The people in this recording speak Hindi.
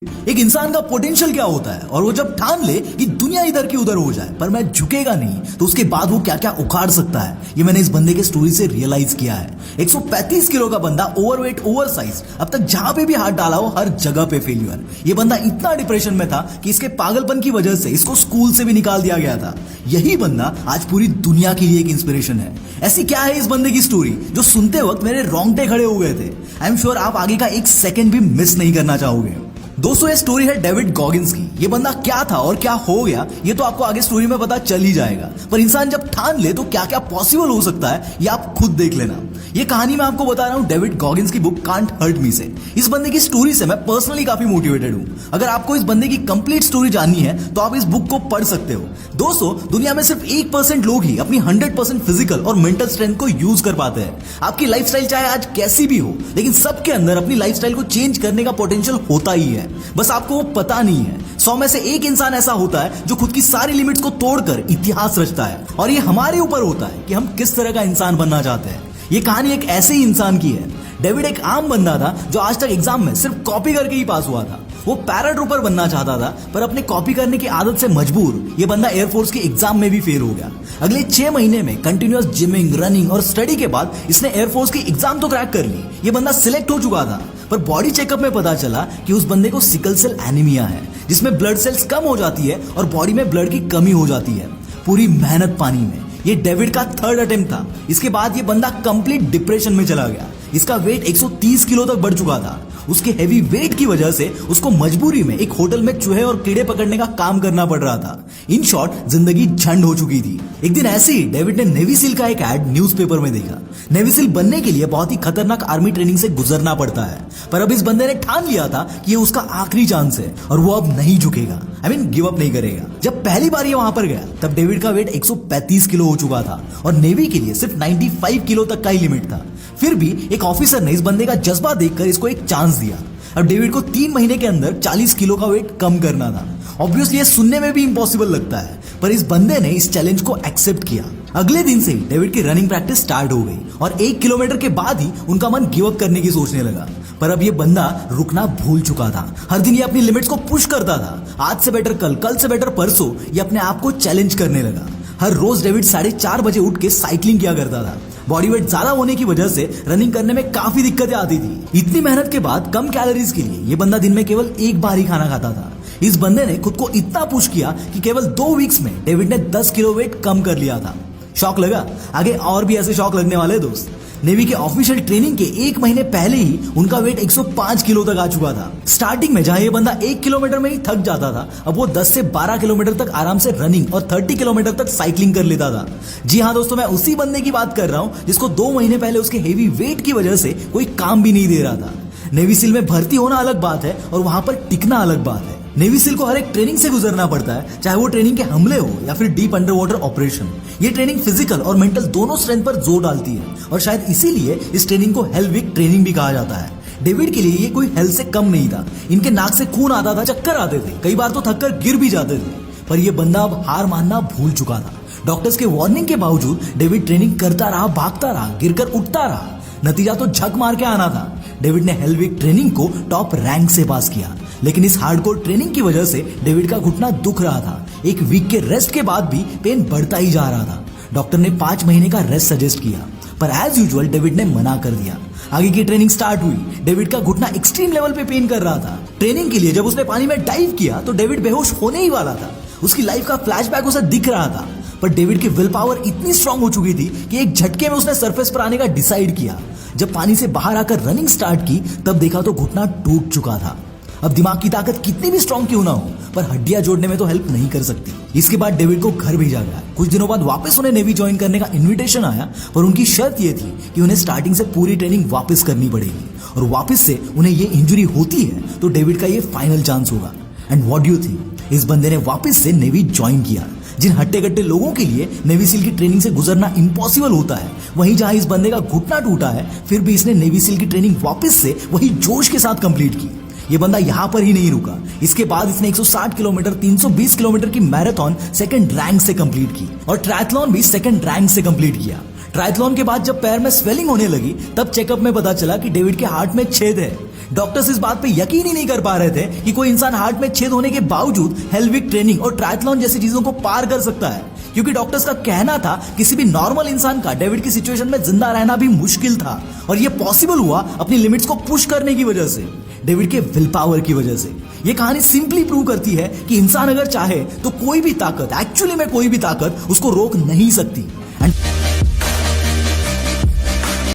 एक इंसान का पोटेंशियल क्या होता है और वो जब ठान ले कि दुनिया इधर की उधर हो जाए पर मैं झुकेगा नहीं तो उसके बाद वो क्या क्या उखाड़ सकता है, ये मैंने इस बंदे के स्टोरी से रियलाइज किया है। 135 किलो का बंदा, ओवरवेट, ओवरसाइज, अब तक जहां पे भी हाथ डाला हो हर जगह पे फेल्यूर। ये बंदा इतना डिप्रेशन में था कि इसके पागलपन की वजह से इसको स्कूल से भी निकाल दिया गया था। यही बंदा आज पूरी दुनिया के लिए एक इंस्पिरेशन है। ऐसी क्या है इस बंदे की स्टोरी जो सुनते वक्त मेरे रोंगटे खड़े हो गए थे। आई एम श्योर आप आगे का एक सेकंड भी मिस नहीं करना चाहोगे। दोस्तों ये स्टोरी है डेविड गॉगिंस की। ये बंदा क्या था और क्या हो गया ये तो आपको आगे स्टोरी में पता चल ही जाएगा, पर इंसान जब ठान ले तो क्या क्या पॉसिबल हो सकता है ये आप खुद देख लेना। ये कहानी मैं आपको बता रहा हूं डेविड गॉगिंस की बुक कांट हर्ट मी से। इस बंदे की स्टोरी से मैं पर्सनली काफी मोटिवेटेड हूं। अगर आपको इस बंदे की कंप्लीट स्टोरी जाननी है तो आप इस बुक को पढ़ सकते हो। दोस्तों दुनिया में सिर्फ 1% लोग ही अपनी 100% फिजिकल और मेंटल स्ट्रेंथ को यूज कर पाते हैं। आपकी लाइफस्टाइल चाहे आज कैसी भी हो, लेकिन सबके अंदर अपनी लाइफस्टाइल को चेंज करने का पोटेंशियल होता ही है, बस आपको वो पता नहीं है। 100 में से एक इंसान ऐसा होता है जो खुद की सारी लिमिट्स को तोड़कर इतिहास रचता है, और ये हमारे ऊपर होता है कि हम किस तरह का इंसान बनना चाहते हैं। ये कहानी एक ऐसे ही इंसान की है। डेविड एक आम बंदा था जो आज तक एग्जाम में सिर्फ कॉपी करके ही पास हुआ था। वो पैराट्रूपर बनना चाहता था, पर अपने कॉपी करने की आदत से मजबूर ये बंदा एयरफोर्स के एग्जाम में भी फेल हो गया। अगले 6 महीने में कंटिन्यूअस जिमिंग, रनिंग और स्टडी के बाद इसने एयरफोर्स की एग्जाम तो क्रैक कर ली। ये बंदा सिलेक्ट हो चुका था, पर बॉडी चेकअप में पता चला कि उस बंदे को सिकल सेल एनीमिया है, जिसमें ब्लड सेल्स कम हो जाती है और बॉडी में ब्लड की कमी हो जाती है। पूरी मेहनत पानी में। ये डेविड का 3rd अटेम्प्ट था। इसके बाद ये बंदा कंप्लीट डिप्रेशन में चला गया। इसका वेट 130 किलो तक बढ़ चुका था। उसके हेवी वेट की वजह से उसको मजबूरी में एक होटल में चूहे और कीड़े पकड़ने का काम करना पड़ रहा था। इन शॉर्ट जिंदगी झंड हो चुकी थी। एक दिन ऐसे ही डेविड ने नेवी सील का एक एड न्यूज़पेपर में देखा। नेवी सील बनने के लिए बहुत ही खतरनाक आर्मी ट्रेनिंग से गुजरना पड़ता है, पर अब इस बंदे ने ठान लिया था कि ये उसका आखिरी चांस है और वो अब नहीं झुकेगा। आई मीन गिव अप नहीं करेगा। जब पहली बार ये वहां पर गया तब डेविड का वेट 135 किलो हो चुका था और नेवी के लिए सिर्फ 95 किलो तक का ही लिमिट था। फिर भी एक ऑफिसर ने इस बंदे का जज्बा देखकर इसको एक चांस दिया। अब डेविड को 3 महीने के अंदर 40 किलो का वेट कम करना था। ऑब्वियसली ये सुनने में भी इम्पॉसिबल लगता है, पर इस बंदे ने इस चैलेंज को एक्सेप्ट किया। अगले दिन से ही डेविड की रनिंग प्रैक्टिस स्टार्ट हो गई और 1 किलोमीटर के बाद ही उनका मन गिव अप करने की सोचने लगा। पर अब ये बंदा रुकना भूल चुका था। हर दिन ये अपनी लिमिट्स को पुश करता था। आज से बेटर कल, कल से बेटर परसों, ये अपने आप को चैलेंज करने लगा। हर रोज डेविड 4:30 बजे उठ के साइकिलिंग किया करता था। बॉडी वेट ज्यादा होने की वजह से रनिंग करने में काफी दिक्कतें आती थी। इतनी मेहनत के बाद कम कैलोरीज के लिए ये बंदा दिन में केवल 1 बार ही खाना खाता था। इस बंदे ने खुद को इतना पुश किया कि केवल 2 वीक्स में डेविड ने 10 किलो वेट कम कर लिया था। शौक लगा? आगे और भी ऐसे शौक लगने वाले दोस्त। नेवी के ऑफिशियल ट्रेनिंग के 1 महीने पहले ही उनका वेट 105 किलो तक आ चुका था। स्टार्टिंग में जहां ये बंदा 1 किलोमीटर में ही थक जाता था, अब वो 10 से 12 किलोमीटर तक आराम से रनिंग और 30 किलोमीटर तक साइकिलिंग कर लेता था। जी हाँ दोस्तों, मैं उसी बंदे की बात कर रहा हूं जिसको 2 महीने पहले उसके हेवी वेट की वजह से कोई काम भी नहीं दे रहा था। नेवी सील में भर्ती होना अलग बात है और वहां पर टिकना अलग बात है। नेवी सील को हर एक ट्रेनिंग से गुजरना पड़ता है, चाहे वो ट्रेनिंग के हमले हो या फिर डीप अंडर वाटर ऑपरेशन। ये ट्रेनिंग फिजिकल और मेंटल दोनों स्ट्रेंथ पर जोर डालती है और शायद इसीलिए इस ट्रेनिंग को हेल वीक ट्रेनिंग भी कहा जाता है। डेविड के लिए ये कोई हेल से कम नहीं था। इनके नाक से खून आता था, चक्कर आते थे, कई बार तो थककर गिर भी जाते थे। पर यह बंदा अब हार मानना भूल चुका था। डॉक्टर्स के वार्निंग के बावजूद डेविड ट्रेनिंग करता रहा, भागता रहा, गिरकर उठता रहा। नतीजा तो झक मार के आना था। डेविड ने हेल वीक ट्रेनिंग को टॉप रैंक से पास किया, लेकिन इस हार्डकोर ट्रेनिंग की वजह से डेविड का घुटना दुख रहा था। 1 वीक के रेस्ट के बाद भी पेन बढ़ता ही जा रहा था। डॉक्टर ने 5 महीने का रेस्ट सजेस्ट किया, पर एज यूजुअल डेविड ने मना कर दिया। आगे की ट्रेनिंग स्टार्ट हुई। डेविड का घुटना एक्सट्रीम लेवल पे पेन कर रहा था। ट्रेनिंग के लिए जब उसने पानी में डाइव किया तो डेविड बेहोश होने ही वाला था। उसकी लाइफ का फ्लैशबैक उसे दिख रहा था, पर डेविड की विल पावर इतनी स्ट्रांग हो चुकी थी कि एक झटके में उसने सरफेस पर आने का डिसाइड किया। जब पानी से बाहर आकर रनिंग स्टार्ट की तब देखा तो घुटना टूट चुका था। अब दिमाग की ताकत कितनी भी स्ट्रांग क्यों ना हो, पर हड्डियां जोड़ने में तो हेल्प नहीं कर सकती। इसके बाद डेविड को घर भेजा गया। कुछ दिनों बाद वापस उन्हें नेवी ज्वाइन करने का इनविटेशन आया, पर उनकी शर्त यह थी कि उन्हें स्टार्टिंग से पूरी ट्रेनिंग वापस करनी पड़ेगी, और वापस से उन्हें ये इंजरी होती है तो डेविड का ये फाइनल चांस होगा। And what do you think? इस बंदे ने वापस से नेवी ज्वाइन किया। जिन हट्टे कट्टे लोगों के लिए नेवी सील की ट्रेनिंग से गुजरना इम्पॉसिबल होता है, वहीं जहां इस बंदे का घुटना टूटा है फिर भी इसने नेवी सील की ट्रेनिंग वापस से वही जोश के साथ कंप्लीट की। ये बंदा यहां पर ही नहीं रुका। इसके बाद इसने 160 किलोमीटर, 320 किलोमीटर की मैराथन 2nd रैंक से कंप्लीट की और ट्रायथलॉन भी 2nd रैंक से कंप्लीट किया। ट्रायथलॉन के बाद जब पैर में स्वेलिंग होने लगी तब चेकअप में पता चला कि डेविड के हार्ट में छेद है। डॉक्टर्स इस बात पे यकीन ही नहीं कर पा रहे थे कि कोई इंसान हार्ट में छेद होने के बावजूद हेलविक ट्रेनिंग और ट्रायथलॉन जैसी चीजों को पार कर सकता है, क्योंकि डॉक्टर्स का कहना था किसी भी नॉर्मल इंसान का डेविड की सिचुएशन में जिंदा रहना भी मुश्किल था, और यह पॉसिबल हुआ अपनी लिमिट्स को पुश करने की वजह से, डेविड के विल पावर की वजह से। यह कहानी सिंपली प्रूव करती है कि इंसान अगर चाहे तो कोई भी ताकत, एक्चुअली में कोई भी ताकत उसको रोक नहीं सकती। एंड